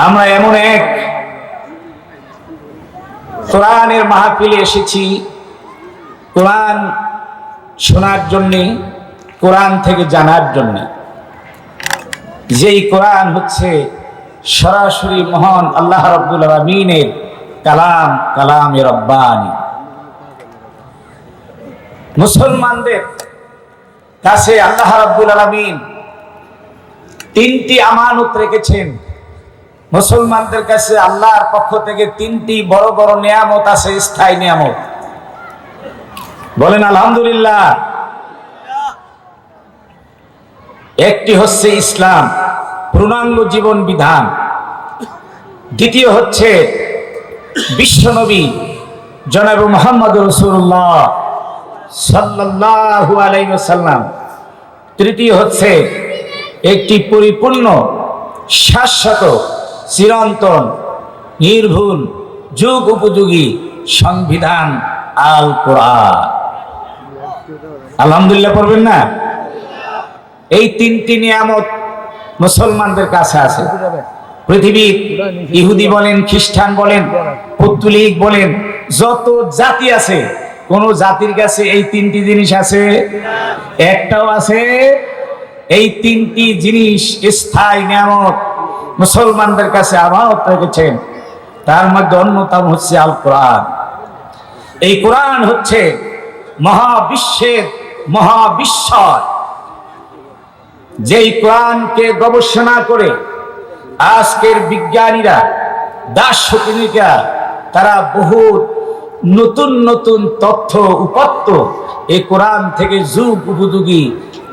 আমরা এমন এক কোরআনের মাহফিলে এসেছি কোরআন শোনার জন্য, কোরআন থেকে জানার জন্য। যেই কোরআন হচ্ছে সরাসরি মহান আল্লাহ রাব্বুল আলামিনের কালাম, কালামে রব্বানি। মুসলমানদের কাছে আল্লাহ রাব্বুল আলামিন তিনটি আমানত রেখেছেন। মুসলমানদের কাছে আল্লাহর পক্ষ থেকে তিনটি বড় বড় নিয়ামত আছে, স্থায়ী নিয়ামত। বলেন আলহামদুলিল্লাহ। একটি হচ্ছে ইসলাম, পূর্ণাঙ্গ জীবন বিধান। দ্বিতীয় হচ্ছে বিশ্বনবী জনাব মুহাম্মদ রাসূলুল্লাহ সাল্লাল্লাহু আলাইহি ওয়াসাল্লাম। তৃতীয় হচ্ছে একটি পরিপূর্ণ, শাশ্বত, চিরন্তন, নির্ভুল, যুগ উপযোগী সংবিধান আল কোরআন। আলহামদুলিল্লাহ পড়বেন না? এই তিনটি নিয়ামত মুসলমানদের কাছে আছে। পৃথিবীর ইহুদি বলেন, খ্রিস্টান বলেন, পৌত্তলিক বলেন, যত জাতি আছে, কোন জাতির কাছে এই তিনটি জিনিস আছে? একটাও আছে? এই তিনটি জিনিস স্থায়ী নিয়ামত মুসলমানদের কাছে আমানত রেখেছেন। তার মধ্যে অন্যতম হচ্ছে আল কোরআন। এই কোরআন হচ্ছে মহাবিশ্বের মহাবিশ্বর। যেই কোরআনকে গবেষণা করে আজকের বিজ্ঞানীরা, দার্শনিকরা, তারা বহু নতুন নতুন তথ্য উপাত্ত এই কোরআন থেকে যুগ উপযোগী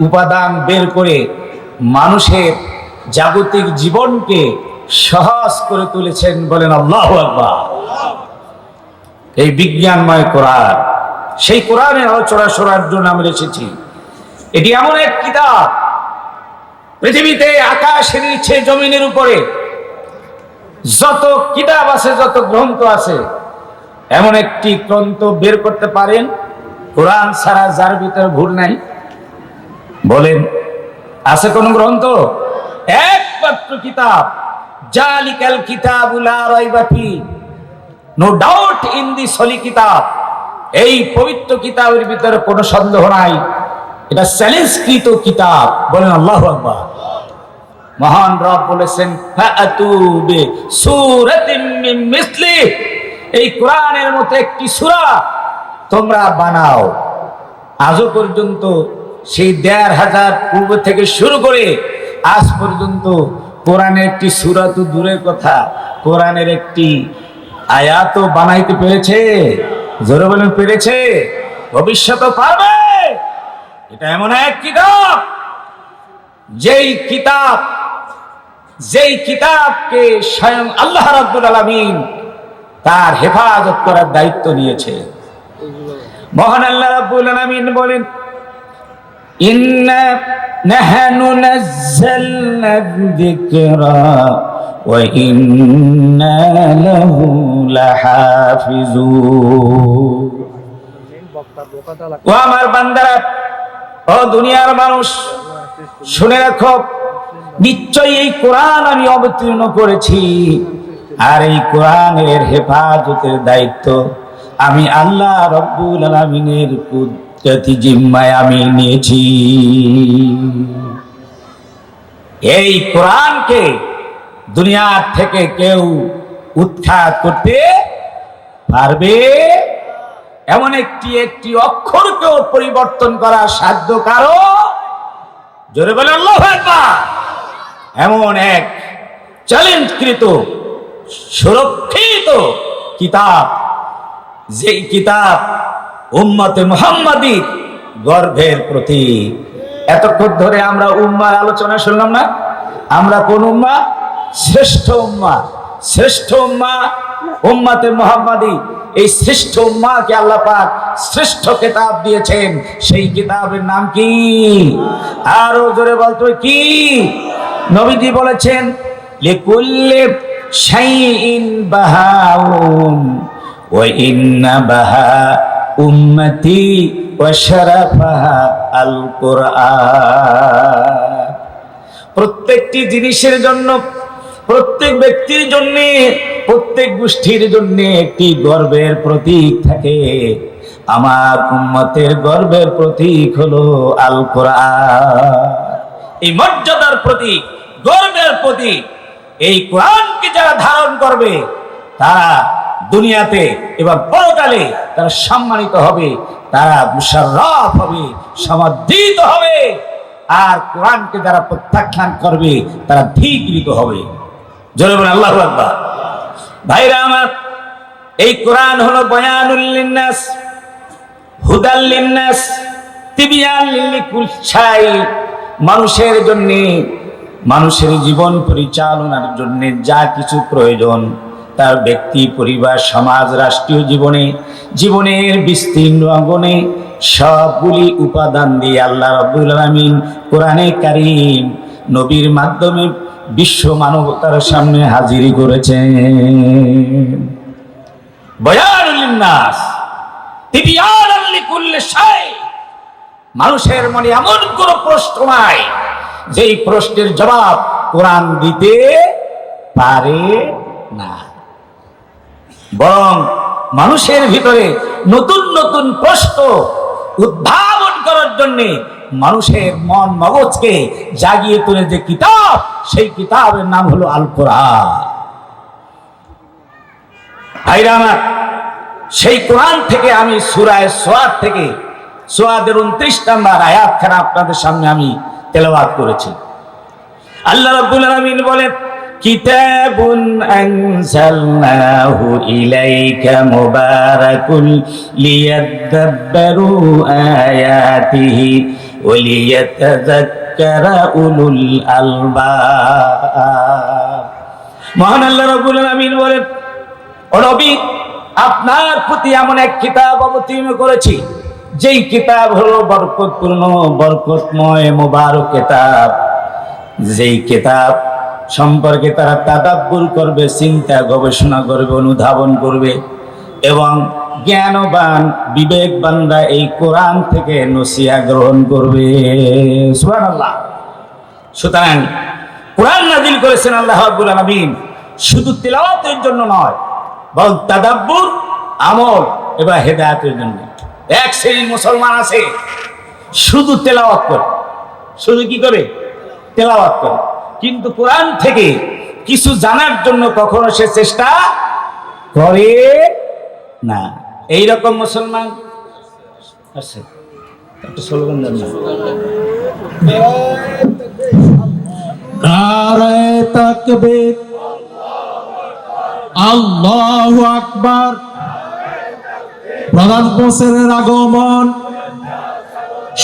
উপাদান বের করে মানুষের জাগতিক জীবনকে সহজ করে তুলেছেন। বলেন আল্লাহু আকবার। এই বিজ্ঞানময় কোরআন, সেই কোরআনের আলোচনা শোনার জন্য আমরা এসেছি। এটি এমন এক কিতাব, পৃথিবীতে আকাশের নিচে জমিনের উপরে যত কিতাব আছে, যত গ্রন্থ আছে, এমন একটি গ্রন্থ বের করতে পারেন কোরআন ছাড়া যার ভিতরে ভুল নাই? বলেন, আছে কোন গ্রন্থ? একমাত্র কিতাব, জালিকাল কিতাবুল লা রাইবা ফি, নো ডাউট ইন দিস হলি কিতাব। এই পবিত্র কিতাবের ভিতরে কোনো সন্দেহ নাই, এটা চ্যালেঞ্জকৃত কিতাব। বলেন আল্লাহু আকবার। মহান রব বলেছেন, ফাআতু বি সূরাতিন মিন মিসলি, এই কোরআনের মতো একটি সূরা তোমরা বানাও। আজও পর্যন্ত সেই ১৫০০ পূর্ব থেকে শুরু করে আজ পর্যন্ত কোরআনের একটি সূরা তো দূরের কথা, কোরআনের একটি আয়াতও বানাইতে পেরেছে? জোরে বলেন, পেরেছে? ভবিষ্যতে পারবে। এটা এমন এক কিতাব, যেই কিতাবকে স্বয়ং আল্লাহ রাব্বুল আলামিন তার হেফাজত করার দায়িত্ব নিয়েছে। মহান আল্লাহ রাব্বুল আলামিন বলেন, ইন্না নাহনু নাযালনা যিকরা ওয়া ইন্না লাহু লাহাফিজুন। ও আমার বান্দারা, ও দুনিয়ার মানুষ, শুনে রাখো, নিশ্চয়ই এই কোরআন আমি অবতীর্ণ করেছি, আর এই কোরআনের হেফাজতের দায়িত্ব আমি আল্লাহ রাব্বুল আলামিনের কুদরতি জিম্মায় আমি নিয়েছি। এই কোরআনকে দুনিয়ার থেকে কেউ উৎখাত করতে পারবে? এমন একটি অক্ষরকেও পরিবর্তন করার সাধ্য কারো? জোরে বলে আল্লাহু আকবার। এমন এক চ্যালেঞ্জকৃত, সুরক্ষিত কিতাব, যেই কিতাব উম্মতে মুহাম্মাদীর গর্বের প্রতীক। এতক্ষণ ধরে আমরা উম্মার আলোচনা শুনলাম না? আমরা কোন উম্মা? শ্রেষ্ঠ উম্মা। শ্রেষ্ঠ উম্মা উম্মতে মুহাম্মাদী। এই শ্রেষ্ঠ উম্মাকে আল্লাহ পাক শ্রেষ্ঠ কিতাব দিয়েছেন। সেই কিতাবের নাম কি? আরো জোরে বলতো কি? নবীজি বলেছেন, লিকুল্লি শাইইন বাহাউন ওয়া ইন্না বাহা উম্মতি ওয়া শারাফাহা আল কোরআন। প্রত্যেকটি জিনিসের জন্য প্রত্যেক ব্যক্তির জন্য, প্রত্যেক গোষ্ঠীর জন্য একটি গর্বের প্রতীক থাকে। আমার উম্মতের গর্বের প্রতীক হলো আল কোরআন। এই মর্যাদার প্রতীক, গর্বের প্রতীক, এই কোরআনকে যারা ধারণ করবে তারা দুনিয়াতে এবং পরকালে তারা সম্মানিত হবে, তারা মুশাররফ হবে, সমাদৃত হবে। আর কোরআনকে যারা প্রত্যাখ্যান করবে তারা ধিক্কৃত হবে। জোরে বলেন আল্লাহু আকবার। ভাইরা আমার, এই কোরআন হলো বয়ানুল লিন্নাস, হুদাল লিন্নাস, তিবিয়ান লিকুল শাই। মানুষের জন্য, মানুষের জীবন পরিচালনার জন্য যা কিছু প্রয়োজন, তার ব্যক্তি, পরিবার, সমাজ, রাষ্ট্রীয় জীবনে, জীবনের বিস্তীর্ণ অঙ্গনে সবগুলি উপাদান দিয়ে আল্লাহ রাব্বুল আলামিন কোরআনে কারীম নবীর মাধ্যমে বিশ্ব মানবতার সামনে হাজির করেছেন। বয়ানুল লিন্নাস, তিবিয়ানান লিকুল্লি শাই। মানুষের মনে এমন কোন প্রশ্ন নাই যেই প্রশ্নের জবাব কোরআন দিতে পারে না, বরং মানুষের ভিতরে নতুন নতুন প্রশ্ন উদ্ভাবন করার জন্য মানুষের মন মগজকে জাগিয়ে তোলে যে কিতাব, সেই কিতাবের নাম হলো আল কোরআন। ভাইরা আমার, সেই কোরআন থেকে আমি সূরা সোয়াদ থেকে, সোয়াদের 29 নম্বর আয়াতখানা আপনাদের সামনে আমি তেলাওয়াত করেছি। আল্লাহ রাব্বুল আলামিন বলেন, কিতাবুন আনজালনাহু ইলাইকা মুবারাকুল লিয়াদাব্বারু আয়াতিহি ওয়া লিয়াতাযাক্কারা উলুল আলবাব। মহান আল্লাহ রাব্বুল আলামিন বলেন, ও নবী, আপনার প্রতি এমন এক কিতাব অবতীর্ণ করেছি, যেই কিতাব হলো বরকতপূর্ণ, বরকতময়, মোবারক কিতাব। যেই কিতাব সম্পর্কে তারা তাদাব্বুর করবে, চিন্তা গবেষণা করবে, অনুধাবন করবে, এবং জ্ঞানবান বিবেকবানরা এই কোরআন থেকে নসিহত গ্রহণ করবে। সুবহানাল্লাহ। সুতরাং কোরআন নাযিল করেছেন আল্লাহ রাব্বুল আলামিন শুধু তিলাওয়াতের জন্য নয়, বরং তাদাব্বুর, আমল এবং হেদায়েতের জন্য। এক শ্রেণীর মুসলমান আছে শুধু তেলাওয়াত করে, শুধু কি করে? তেলাওয়াত করে, কিন্তু কোরআন থেকে কিছু জানার জন্য কখনো সে চেষ্টা করে না। এইরকম মুসলমান আছে। একটা স্লোগান দেন না। নারে তাকবীর, আল্লাহু আকবার। প্রধান বছরের আগমন,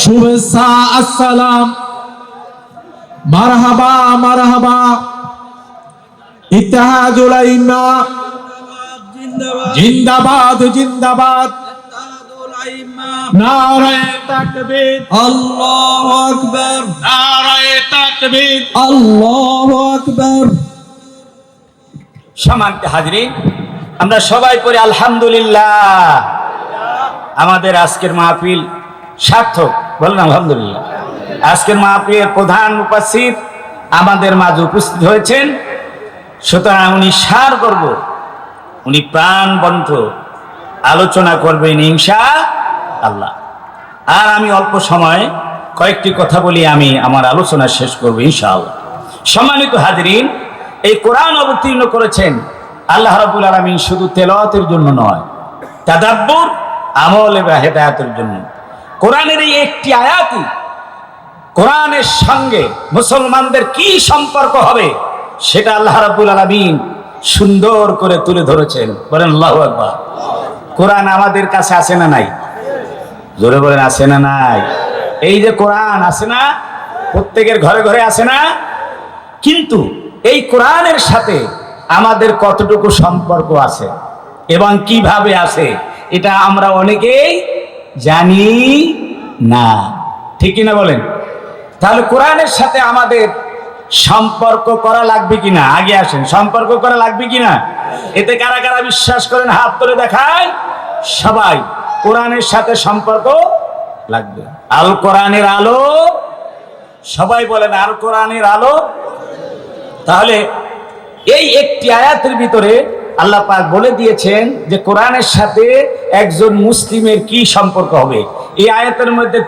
শুভেচ্ছা, আসসালাম, মারহাবা মারহাবা। ইত্তেহাদুল আইম্মা জিন্দাবাদ জিন্দাবাদ। নারে তাকবীর, আল্লাহু আকবার। নারে তাকবীর, আল্লাহু আকবার। সম্মানিত হাজরিন, আমরা সবাই পড়ি আলহামদুলিল্লাহ। আমাদের আজকের মাহফিল সার্থক, বলেন আলহামদুলিল্লাহ। আজকের মাহফিলের প্রধান উপস্থিত আমাদের মাঝে উপস্থিত হয়েছেন। সুতরাং উনি সারগর্ব, উনি প্রাণবন্ত আলোচনা করবেন ইনশাআল্লাহ। আর আমি অল্প সময় কয়েকটি কথা বলি, আমি আমার আলোচনা শেষ করব ইনশাআল্লাহ। সম্মানিত হাজরিন, এই কোরআন অবতীর্ণ করেছেন আল্লাহ রাব্বুল আলামিন শুধু তেলাওয়াতের জন্য নয়, তাদাব্বুর, আমল এবং হেদায়েতের জন্য। কোরআনের এই একটি আয়াতই কোরআনের সঙ্গে মুসলমানদের কি সম্পর্ক হবে সেটা আল্লাহ রাব্বুল আলামিন সুন্দর করে তুলে ধরেছেন। বলেন আল্লাহু আকবার। কোরআন আমাদের কাছে আছে না নাই? জোরে বলেন, আছে না নাই? এই যে কোরআন আছে না, প্রত্যেকের ঘরে ঘরে আছে না? কিন্তু এই কোরআনের সাথে আমাদের কতটুকু সম্পর্ক আছে এবং কিভাবে আছে, এটা আমরা অনেকেই জানি না। ঠিক কিনা বলেন? তাহলে কোরআনের সাথে আমাদের সম্পর্ক করা লাগবে কিনা? আগে আসেন, সম্পর্ক করা লাগবে কিনা? এতে কারা কারা বিশ্বাস করেন হাত তুলে দেখায়। সবাই কোরআনের সাথে সম্পর্ক লাগবে। আল কোরআনের আলো, সবাই বলেন আল কোরআনের আলো। তাহলে এই একটি আয়াতের ভিতরে আল্লাহ পাক বলে দিয়েছেন যে কোরআনের সাথে একজন মুসলিমের কি সম্পর্ক হবে। এই আয়াতের মধ্যে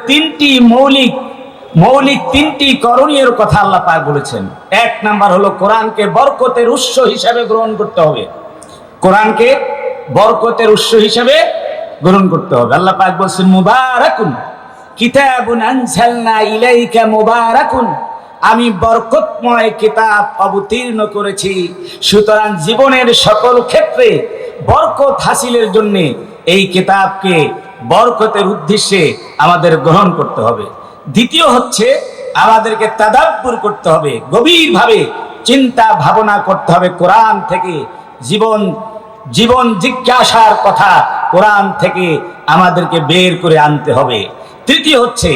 মৌলিক তিনটি করণীয় কথা আল্লাহ পাক বলেছেন। এক নাম্বার হলো কোরআনকে বরকতের উৎস হিসাবে গ্রহণ করতে হবে। কোরআনকে বরকতের উৎস হিসাবে গ্রহণ করতে হবে। আল্লাহ পাক বলছেন মুবারাকুন কিতাবুন আনজালনা ইলাইকা মুবারাকুন, আমি বরকতময় কিতাব অবতীর্ণ করেছি। সুতরাং জীবনের সকল ক্ষেত্রে বরকত হাসিলের জন্য এই কিতাবকে বরকতের উদ্দেশ্যে আমাদের গ্রহণ করতে হবে। দ্বিতীয় হচ্ছে আমাদেরকে তাদাব্বুর করতে হবে, গভীরভাবে চিন্তা ভাবনা করতে হবে। কোরআন থেকে জীবন জিজ্ঞাসার কথা কোরআন থেকে আমাদেরকে বের করে আনতে হবে। তৃতীয় হচ্ছে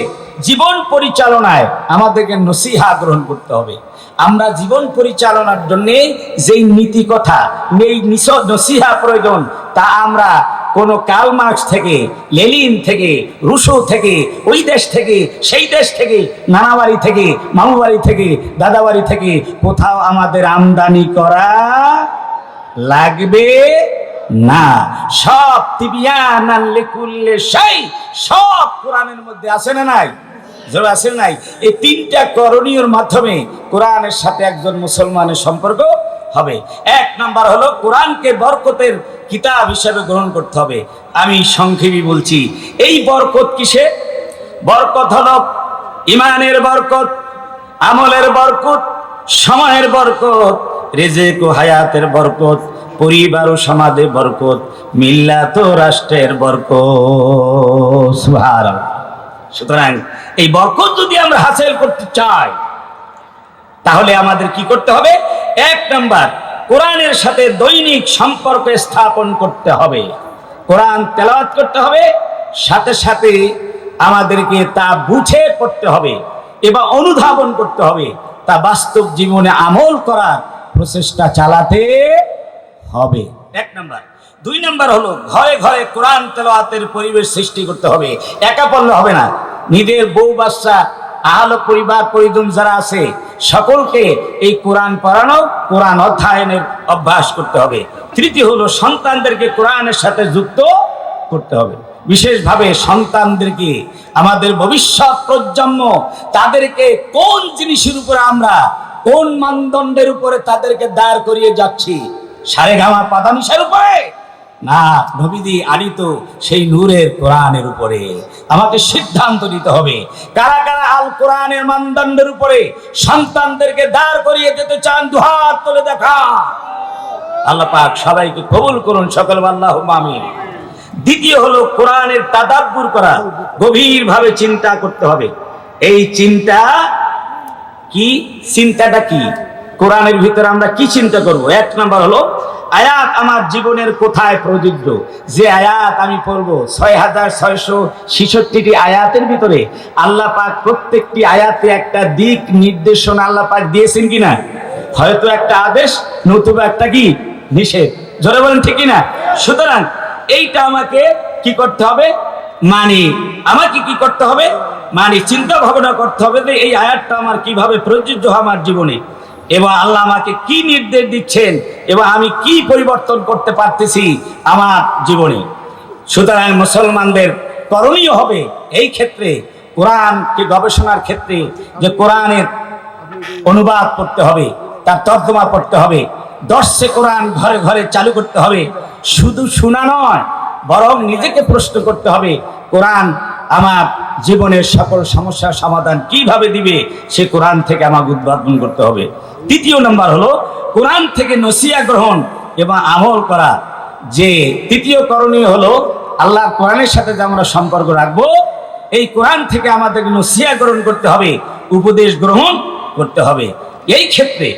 জীবন পরিচালনায় আমাদেরকে নসিহা গ্রহণ করতে হবে। আমরা জীবন পরিচালনার জন্য যেই নীতি কথা এই নসিহা প্রয়োজন তা আমরা কোনো কার্ল মার্কস থেকে, লেনিন থেকে, রুশো থেকে, ওই দেশ থেকে, সেই দেশ থেকে, নানা বাড়ি থেকে, মামু বাড়ি থেকে, দাদা বাড়ি থেকে কোথাও আমাদের আমদানি করা লাগবে না। সব তিবিয়ানান লিকুল্লি শাই, সব কোরআনের মধ্যে আছে না নাই? জোরে আছে নাই? এই তিনটা করণীয়র মাধ্যমে কোরআনের সাথে একজন মুসলমানের সম্পর্ক হবে। এক নাম্বার হলো কোরআনকে বরকতের কিতাব হিসেবে গ্রহণ করতে হবে। আমি সংক্ষেপে বলছি, এই বরকত কিসে? বরকত হলো ইমানের বরকত, আমলের বরকত, সময়ের বরকত, রিজিক ও হায়াতের বরকত, পরিবার ও সমাজে বরকত, মিল্লাত ও রাষ্ট্রের বরকত। সুবহানাল্লাহ। সুতরাং এই বরকত যদি আমরা হাসিল করতে চাই তাহলে আমাদের কি করতে হবে? এক নাম্বার, কোরআনের সাথে দৈনিক সম্পর্ক স্থাপন করতে হবে। কোরআন তেলাওয়াত করতে হবে, সাথে সাথে আমাদেরকে তা বুঝে পড়তে হবে এবং অনুধাবন করতে হবে, তা বাস্তব জীবনে আমল করার প্রচেষ্টা চালাতে হবে। এক নাম্বার। দুই নাম্বার হলো ঘরে ঘরে কোরআন তেলাওয়াতের পরিবেশ সৃষ্টি করতে হবে। একা পড়লে হবে না, নিজের বউ বাচ্চা আহল পরিবার পরিজন যারা আছে সকলকে এই কোরআন পড়ানো, কোরআন অধ্যয়নের অভ্যাস করতে হবে। তৃতীয় হলো সন্তানদেরকে কোরআনের সাথে যুক্ত করতে হবে। বিশেষভাবে সন্তানদেরকে, আমাদের ভবিষ্যৎ প্রজন্ম, তাদেরকে কোন জিনিসের উপরে আমরা, কোন মানদণ্ডের উপরে তাদেরকে দাঁড় করিয়ে যাচ্ছি? সারেগামা পাদানিসার উপরে না, নবীজি আনিত সেই নূরের কোরআনের উপরে আমাকে সিদ্ধান্ত নিতে হবে। কারা কারা আল কোরআনের মানদণ্ডের উপরে সন্তানদেরকে দাঁড় করিয়ে দিতে চান? দুহাত তুলে দেখা। আল্লাহ পাক সবাইকে কবুল করুন, সকল আল্লাহুম্মা আমিন। দ্বিতীয় হলো কোরআনের তাদাব্বুর করা, গভীরভাবে চিন্তা করতে হবে। এই চিন্তাটা কি? কোরআনের ভিতরে আমরা কি চিন্তা করব? এক নাম্বার হলো আয়াত আমার জীবনের কোথায় প্রযোজ্য। যে আয়াত আমি পড়বো 6666টি আয়াতের ভিতরে আল্লাহ পাক প্রত্যেকটি আয়াতে একটা দিক নির্দেশনা আল্লাহ পাক দিয়েছেন কিনা? হয়তো একটা আদেশ, নতুবা একটা কি নিষেধ। জোরে বলেন ঠিক কিনা? সুতরাং এইটা আমাকে কি করতে হবে? আমাকে কি করতে হবে? চিন্তা ভাবনা করতে হবে যে এই আয়াতটা আমার কিভাবে প্রযোজ্য আমার জীবনে, এবং আল্লাহ আমাকে কি নির্দেশ দিচ্ছেন এবং আমি কি পরিবর্তন করতে পারতেছি আমার জীবনে। সুতরাং মুসলমানদের করণীয় হবে এই ক্ষেত্রে, কোরআনকে গবেষণার ক্ষেত্রে, যে কোরআনের অনুবাদ পড়তে হবে, তার তর্জমা পড়তে হবে, দর্শে কোরআন ঘরে ঘরে চালু করতে হবে। শুধু শোনা নয়, বরং নিজেকে প্রশ্ন করতে হবে, কোরআন আমার জীবনের সকল সমস্যার সমাধান কিভাবে দিবে, সে কোরআন থেকে আমাকে উদ্ভাবন করতে হবে। তৃতীয় নম্বর হলো কোরআন থেকে নসিহত গ্রহণ এবং আমল করা। যে তৃতীয় করণীয় হলো আল্লাহর কোরআনের সাথে যে আমরা সম্পর্ক রাখবো, এই কোরআন থেকে আমাদের নসিহত গ্রহণ করতে হবে, উপদেশ গ্রহণ করতে হবে। এই ক্ষেত্রে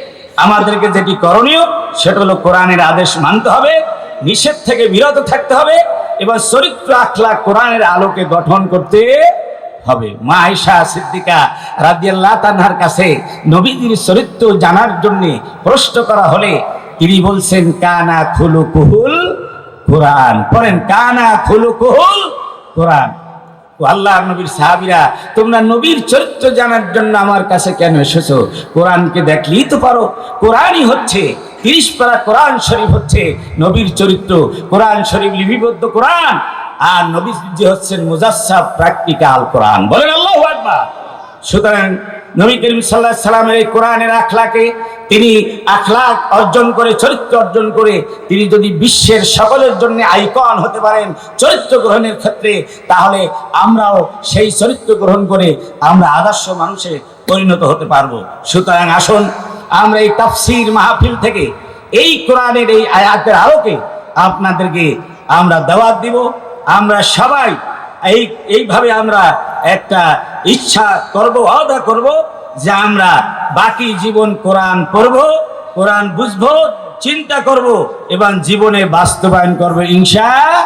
আমাদেরকে যেটি করণীয় সেটা হলো কোরআনের আদেশ মানতে হবে, নিষেধ থেকে বিরত থাকতে হবে এবং চরিত্র আখলাক কোরআনের আলোকে গঠন করতে হবে। মা আয়েশা সিদ্দিকা রাদিয়াল্লাহু তাআলার কাছে নবীজির চরিত্র জানার জন্য প্রশ্ন করা হলে তিনি বলছেন কানা খুলুকুহুল কোরআন। পড়েন, কানা খুলুকুহুল কোরআন। ও আল্লাহর নবীর সাহাবীরা, তোমরা নবীর চরিত্র জানার জন্য আমার কাছে কেন এসেছো? কোরআনকে দেখলেই তো পারো। কোরআনই হচ্ছে 30 পারা কোরআন শরীফ হচ্ছে নবীর চরিত্র, কোরআন শরীফ লিপিবদ্ধ কোরআন, আর নবীজি হচ্ছেন মুজাসসাব প্র্যাকটিক্যাল কোরআন। বলেন আল্লাহু আকবার। সুতরাং নবী করিম সাল্লাল্লাহু আলাইহি সাল্লামের এই কোরআনের আখলাকে তিনি আখলাক অর্জন করে, চরিত্র অর্জন করে তিনি যদি বিশ্বের সকলের জন্য আইকন হতে পারেন চরিত্র গ্রহণের ক্ষেত্রে, তাহলে আমরাও সেই চরিত্র গ্রহণ করে আমরা আদর্শ মানুষে পরিণত হতে পারবো। সুতরাং আসুন আমরা এই তাফসীর মাহফিল থেকে এই কোরআনের এই আয়াতের আলোকে আপনাদেরকে আমরা দাওয়াত দিব। আমরা সবাই এইভাবে আমরা একটা ইচ্ছা করব, ওয়াদা করব যে আমরা বাকি জীবন কোরআন পড়ব, কোরআন বুঝবো, চিন্তা করব এবং জীবনে বাস্তবায়ন করব ইনশাআল্লাহ।